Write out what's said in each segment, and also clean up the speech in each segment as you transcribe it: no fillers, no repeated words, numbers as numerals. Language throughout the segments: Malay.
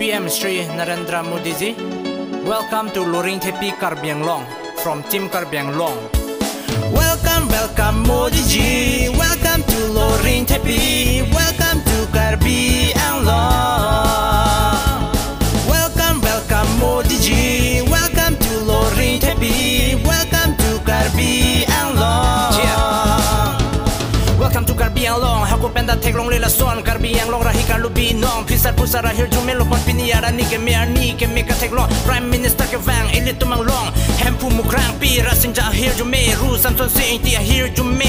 PM Shri Narendra Modi ji. Welcome to Loring Tepi Karbi Anglong from Team Karbi Anglong. Welcome, welcome Modi ji. Welcome to Loring Tepi. Welcome to Karbi Anglong. Welcome, welcome Modi ji. Welcome to Loring Tepi. Welcome to Karbi Anglong. Welcome to Karbi Anglong. Haku penda teglong lela son Karbi Anglong rahikan lubi nong. Pisar pusar rahir jumelo pon piniara ni ke me ka teglong. Prime Minister ke vang ilit tumanglong. Hempu mukrang pi rasin jahir jume. Ru samson sing ti ahir jume.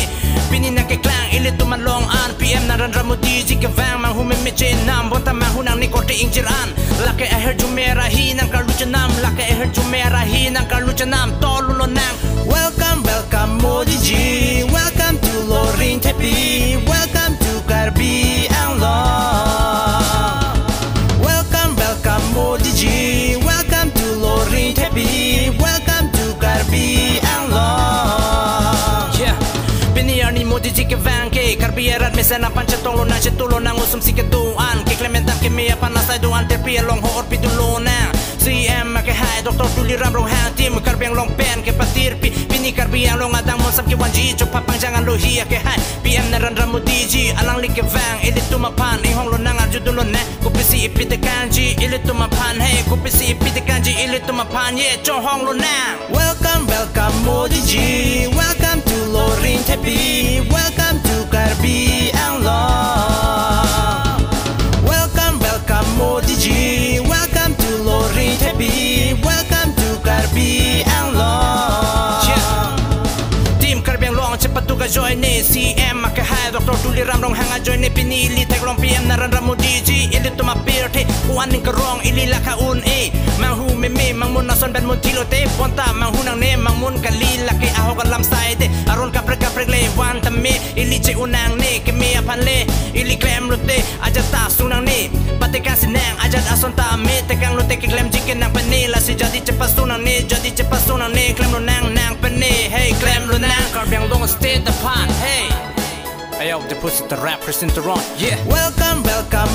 Pini na ke klang ilit tumanlong an. PM Narendra Modi ji ke vang mang hume me chen nam. Bonta mang hunang ni kote ingjiran. Lake ahir jume rahi nang kalucanam. Lake ahir jume rahi nang kalucanam. Tolulo nang. Welcome, welcome Modi ji. Welcome to Loring Tepi. Welcome to Karbi Anglong. Welcome, welcome Modi ji. Welcome to Loring Tepi. Welcome to Karbi Anglong. Yeah. Piniyar ni Modi ji ke vang ke Karbi erat mesena pancetong lo nang cetulo nang usum si ketuan ke Clementan ke mea panasai doan terpi long ho orpi dulo nang CM ke hai Dr. Tuli Ramrong hang tim Karbi Anglong pen ke patir pi pini Karbi Anglong adang mon sam ke wanji chok papang jangan lo hia ke hai PM Narendra Modi ji alang li ke vang ilit tumapan ihong lo nang arjudulo ne kupisi ipite kanji ilit tumapan hey kupisi ipite kanji ilit tumapan yeah chong hong lo nang. Welcome, welcome Modi ji. Welcome to Loring Tepi. Welcome to Karbi Anglong. Welcome, welcome Modi ji. Welcome to Loring Tepi. Welcome to Karbi Anglong. Team Karbi Anglong cepat tugas join ni CM ke hai Dr. Tuli Ramrong hang join ni pinili teglong PM Narendra Modi ji ilit tuma pirte kuan ning kerong ili lakaun mang hu me mang mun nason ben mun tilo te ponta mang hunang ne mang mun kali laki aho kalam sai te aron kaprek le wan tame ili che unang ne ke me apan le ili klem lute aja ta sunang ne patekan sinang aja ason ta me tekang lute ke klem jiken nang pane la si jadi cepat sunang ne klem lo nang pane hey klem lo nang Karbi Anglong stay the pan hey. Ayo, the pussy the rap, present the wrong, yeah. Welcome, welcome